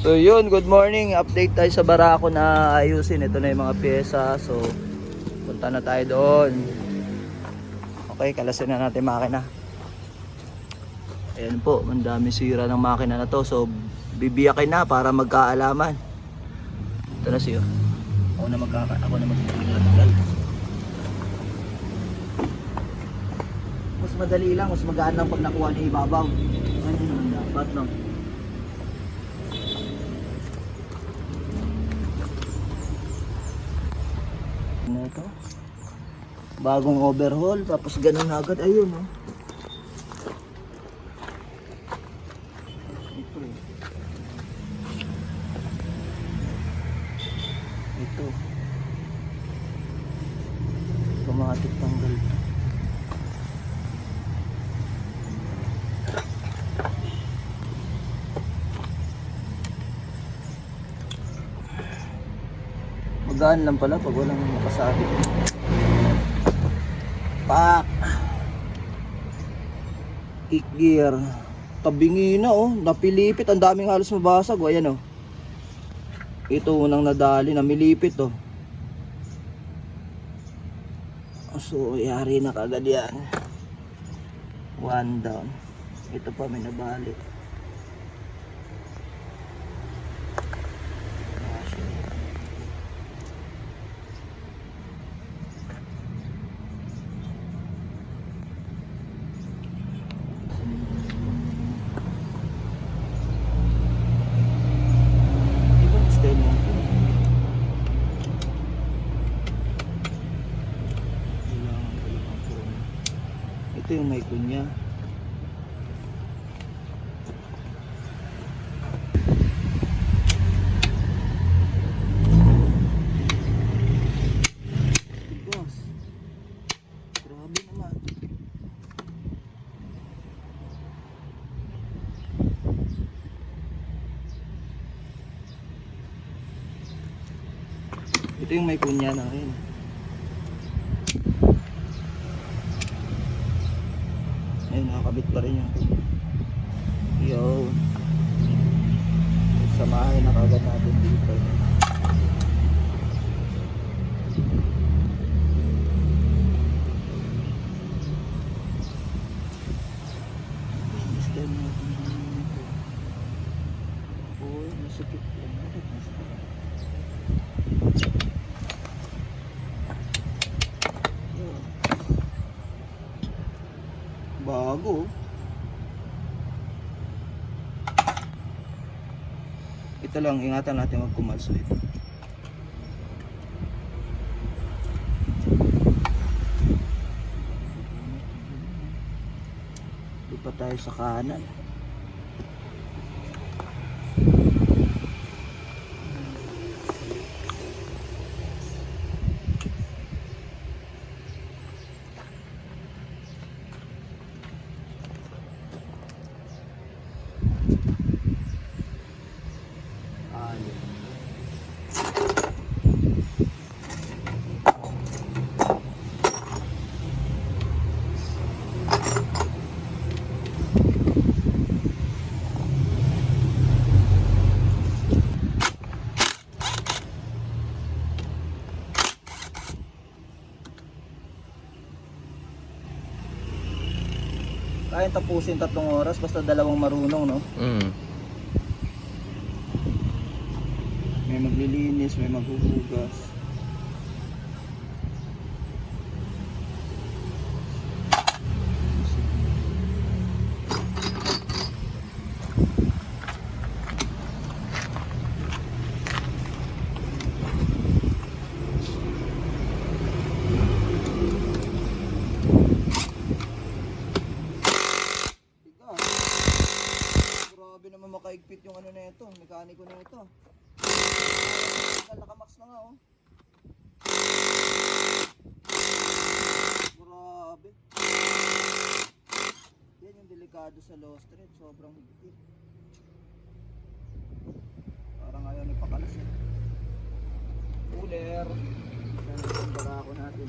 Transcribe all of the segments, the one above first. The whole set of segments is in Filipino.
So yun, good morning. Update tayo sa barako na ayusin. Ito na yung mga pyesa. So punta na tayo doon. Okay, kalasin na natin makina. Ayan po, ang dami sira ng makina na to. So bibiyakin na para magkaalaman. Ito na siya. Ako na magtatagal. Mas madali lang, mas magaan lang pag nakuha niya ibabaw. Ano naman dapat, no? Ano ito? Bagong overhaul, tapos ganun na agad. Ayun, no? Ito. Automatic tanggal. Magaan lang pala pag walang makasabit. Pak! Kick gear. Tabingi na oh. Napilipit. Ang daming halos mabasag. O ayan oh. Ito unang nadali. Namilipit oh. So yari na kagad yan. One down. Ito pa may nabali. Ito yung may kunya. Tigas. Grabe naman. Ito yung may kunya na rin. Ayun, nakakabit pa rin yung yun. Samahin na kagad natin dito. Stem natin dito. Uy, masakit lang. Bakit masakit? Bago. Ito lang, ingatan natin magkumalso ito. Lipat tayo sa kanan. Kaya tapusin 3 oras basta 2 marunong, no? May maglilinis, may maghuhugas. Grabe naman makaigpit yung ano na ito, mekaniko na ito. Nakamax na nga oh. Grabe. Yan yung delikado sa low street, sobrang higpit. Parang ayaw ni pakalas eh. Cooler. Yan yung barako natin.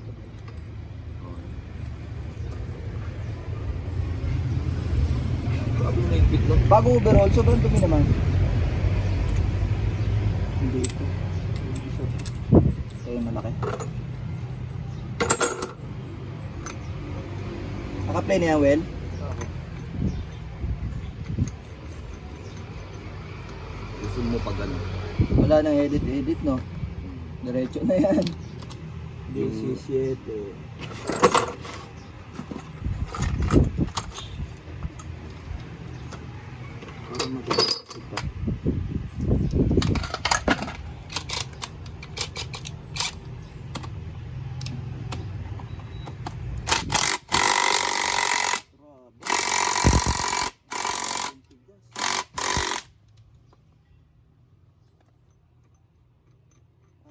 Bago overhaul, sobrang dumi naman. dito. Ito yung malaki. Naka-play na yan, Well? Gusto mo pag ano? Wala nang edit, no? Diretso na yan. Yung- 17. Parang maganda ito.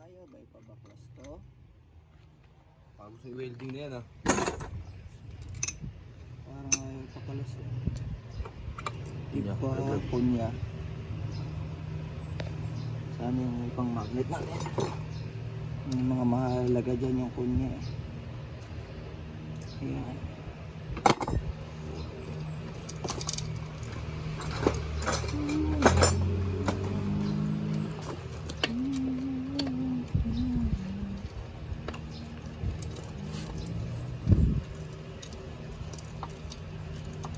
Ayaw ba ipabaklas to? Bago sa welding na yan ah. Parang ayaw ipakalas eh. Punya. Ipa punya. Sana yung pang magnet natin. Yung mga mahalaga dyan yung kunya eh. Ayan.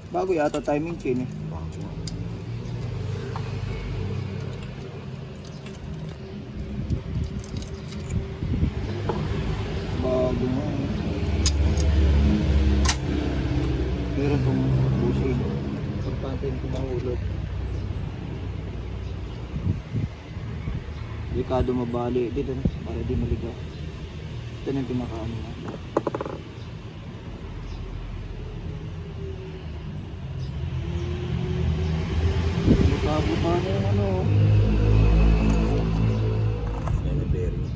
Bago yata timing chain eh. Bago. Bago nga eh. Meron pong busing. Importante yung kumahulog. Delikado mabali. Dito na. Para di maligaw. Ito na yung pinakaano na. Delikado pa na yung ano. Yan yung bearing.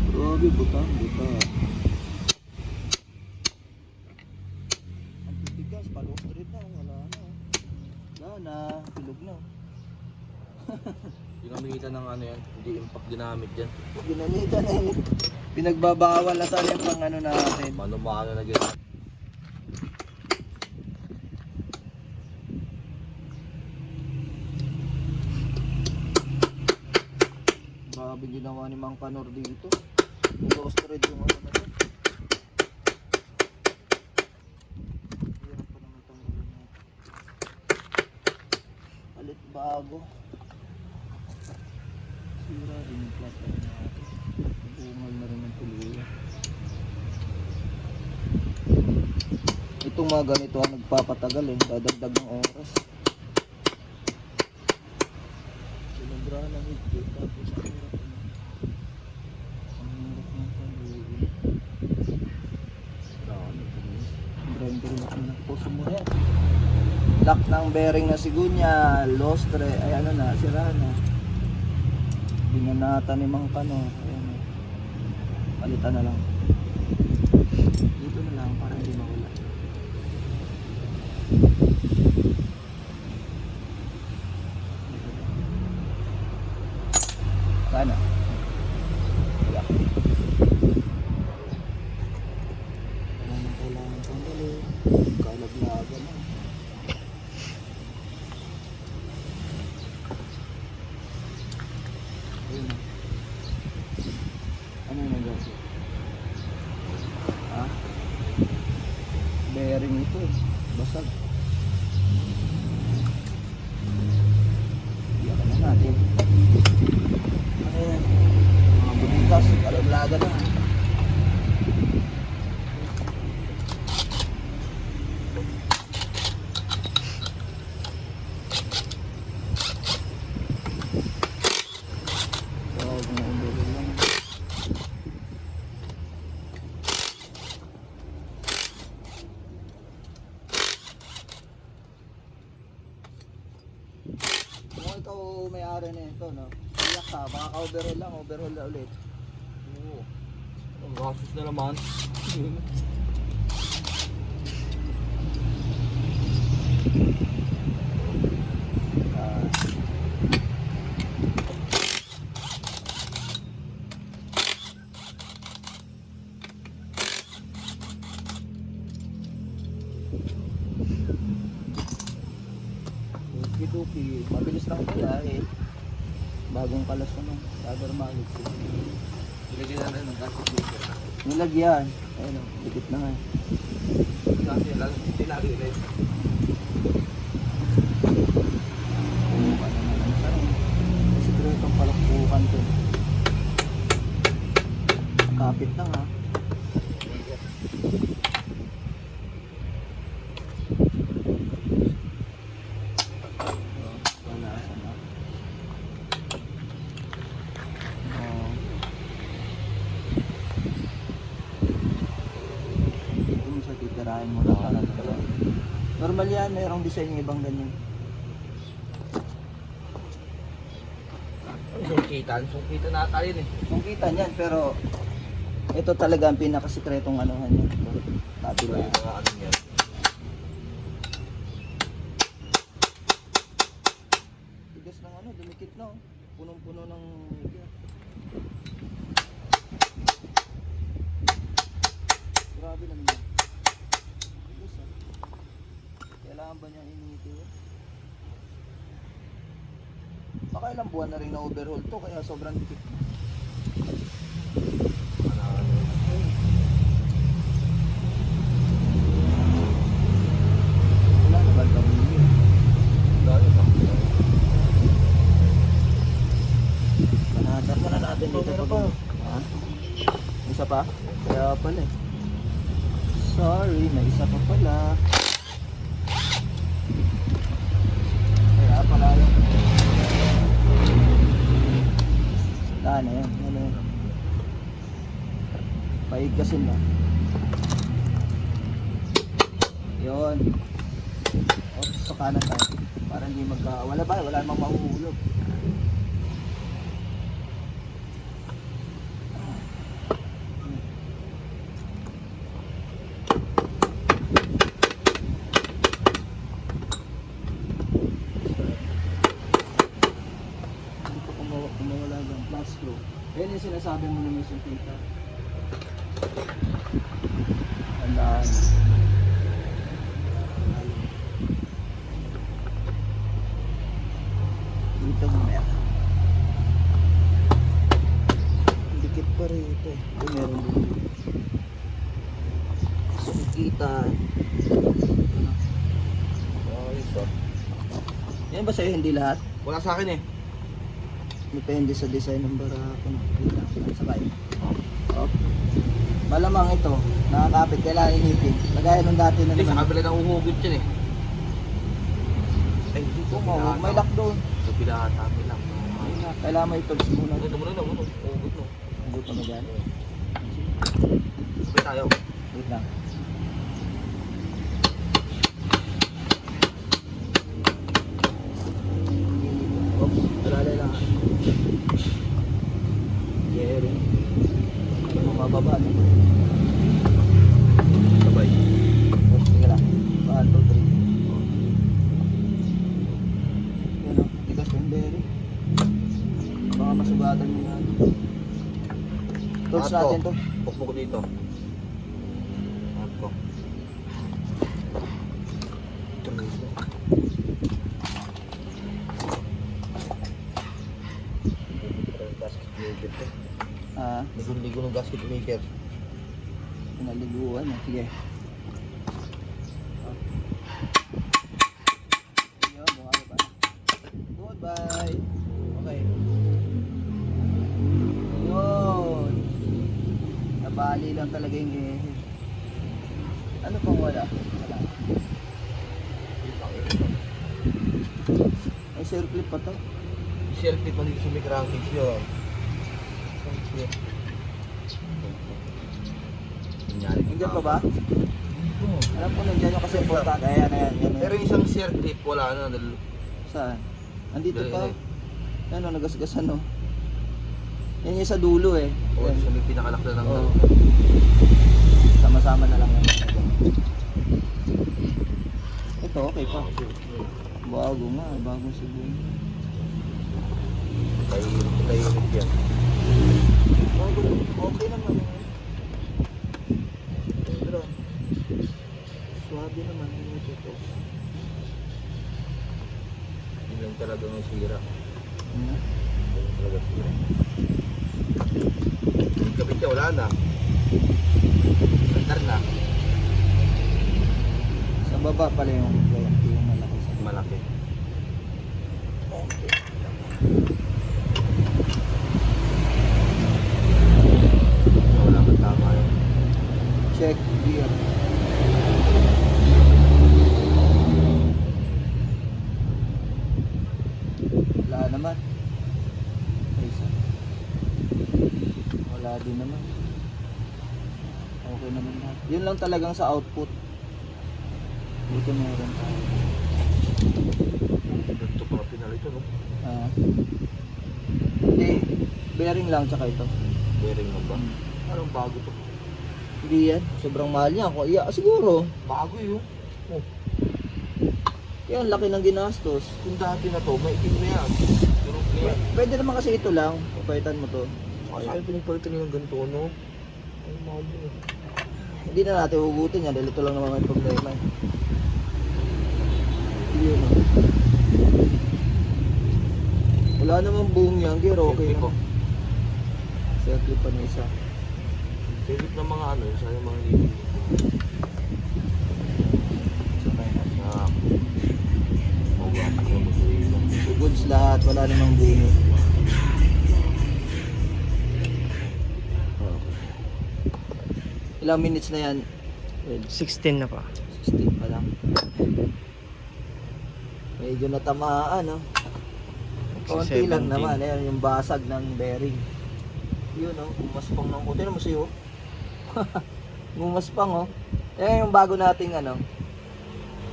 Grabe, buta. Ang titigas, palustrid na. Wala na. Wala na. Pilog na. Ginamitan ng ano yan. Hindi impact ginamit yan. Ginamitan na yun. Pinagbabawal na sana yung pang ano natin. Mano-mano na ginamit. Grabe ginawa ni Mang Kanor dito. Illustrate yung ano na yun. Hirap pa naman tanggalin natin. Palit bago. Sira din yung plaster natin. Bungal na rin yung tuluyan. Itong mga ganito ang nagpapatagal eh. Dadagdag ng oras. Sinabrahan ng higpit tapos ang hirap na. Ang hirap ng tuluyan. Grinder na ang puso mo yan. Lock ng bearing na sigunya, lostre, ay ano na, sira na. Binanata ni Mang Kanor. Ayan na. Palitan na lang. Dito na lang para hindi mawala. Sana. Wala. Wala nang kailangan tanggalin. Kalaglagan na. Ayun na. Ano yung nag-asip? Ha? Bearing ito eh. Basag. Iyakan na natin. Ano yan? Mga bulitas. Kalaglagan na. Tawag na umbrella lang. Kung ikaw may-ari na ito, no? Iyak ka, baka ka-overhaul lang, overhaul na ulit. Oo. Ang gastos na naman. Ah, Itupi, mabilis lang kaya eh. Bagong kalas naman, rubber mallet. Nilagyan natin ng gasket maker. Nilagyan. Ayun o, dikit na nga. Kasi lagi rin. Pukan na naman sa rin. Sikretong palakpukan to. Kapit lang ha. Wala sa na. Ito sa titirahin mo na para dito. Normal yan, mayroong design yung ibang ganyan. Sungkitan na ata yun eh. Sungkitan yan, pero ito talaga ang pinakasikretong anuhan yan. Dati Ito ba? yung mga ano yan. Tigas ng ano, dumikit na oh. Punong-puno ng media. Grabe naman yan. Tigas ah. Kailangan ba niyang initi yun? Baka ilang buwan na rin na overhaul to, kaya sobrang dikit. Wala na ba kami yun? Panatan mo na natin dito. Meron pa. Ha? Isa pa? Kaya pala eh. Sorry, may isa pa pala. Kaya pala yun. Ano yun? Ano yun? Paig kasi na. Yun. Oops, sa kanan tayo. Para hindi magka... Wala ba? Wala namang mahuhulog. Hindi pa kumawala ng plus screw. Yan yung sinasabi mo naman sa tita. Tandaan. Dito mamaya. Dikit pa rin ito eh. Ito meron din. Sungkitan. Yan ba sa'yo hindi lahat? Wala sa akin eh. Depende sa design ng barako. Sakay. Oh. Malamang ito, nakakapit, kailangan inipin. Lagayan nung dati na Hindi, sa naman. kabila ng uhugot yan eh. Ay, hindi ko. May lock doon. Sa pinakatami lang. Ayun na, kailangan may tools muna. Ito muna na, uhugot mo. Hugot mo dyan. Sabay tayo. Wait lang. Oops, alalay lang. Jerry. Mababa na. Sabay. Oops, sige lang. 1, 2, 3. Yan o, tigas yung berry. Baka masugatan mo yan. Tools Ato. natin to. Pukpok ko dito. Ato ko. Ito mismo. Gasket maker to. Ah, Ligo ng gasket maker. pinaliguan. Sige. Ayun, bumaba ba? Goodbye. Okay. Yun. Nabali lang talaga yung ano pang wala? Wala. May circlip pa to. Share clip pa dito sa may crankcase yun. Nandiyan pa ba? Alam ko nandiyan yung kasi importante. Ayan, ayan. Yan, Pero yung isang share clip wala na. saan? Andito Dali, pa. dali. Yan o, nagasgasan o. Yan yung sa dulo eh. O, Yan. sa may pinakalak na ng Oo. Sama-sama na lang yan. Ito, okay pa. Bago nga, bagong siguro. Tayo yan. Bago, okay naman. Pero, swabe naman. Ito. lang talaga ng sira. Hmm. Yun lang talaga sira. Yung kabit niya, wala na. Andar na. Sa baba pala yung malaki sa Malaki. Wala kang tama yun. check gear. Wala naman. Isa. Wala din naman. Okay naman na. Yun lang talagang sa output. Dito meron tayo. Ganito pala pinal ito, no? Hindi. Bearing lang tsaka ito. Bearing mo ba? Anong bago to? Hindi yan. Sobrang mahal niya. Iya, siguro. Bago yun. Oh, Kaya ang laki ng ginastos. yung dati na to, may itim na yan. Pero kaya, Pwede naman kasi ito lang. Papalitan mo to. saan pinagpalitan nyo ng ganito, no? Ay, mahal yun eh. Hindi na natin hugutin yan dahil ito lang naman may problema. Yun o. Wala namang boom yan. Gear okay Safety ko. na. Safety pa na isa. Silip ng mga ano, sayang mga hindi. Sabay na. Sa mawapak na mag-uwi lang. So goods lahat. Wala namang boom. Ilang minutes na yan? Well, 16 na pa. 16 pa lang. Medyo natamaan, no? Konti lang 17. naman. Ayan, yung basag ng bearing. Yun, no? Umaspang ng kutin mo siyo. Umaspang, oh. Ayan yung bago nating, ano.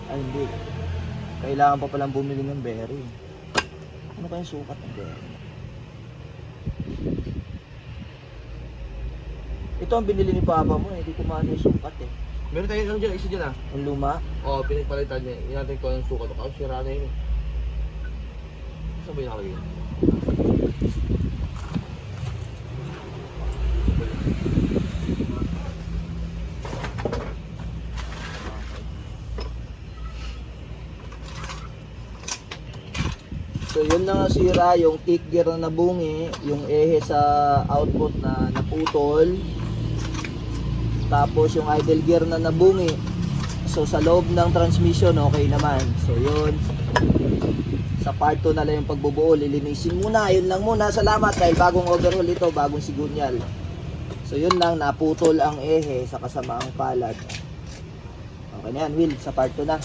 Ay, hindi. Kailangan pa palang bumili ng bearing. Ano kayang sukat ng bearing? Ito ang binili ni Papa mo, eh. Hindi ko maano yung sukat, eh. Meron tayo ano dyan, isa dyan ah. Ang luma. Oo, pinagpalitan niya. Hindi natin ko anong sukat. Kasi sira na yun eh. Saan ba yung nakalagay yun? So yun na nga sira, yung kick gear na nabungi, yung ehe sa output na naputol, tapos yung idle gear na nabungi. So sa loob ng transmission okay naman. So yun, sa part 2 na lang yung pagbubuo, lilinisin muna, yun lang muna. Salamat dahil bagong overhaul ito, bagong sigunyal. So yun lang, naputol ang ehe sa kasamaang palad. Okay na yan Will, sa part 2 na.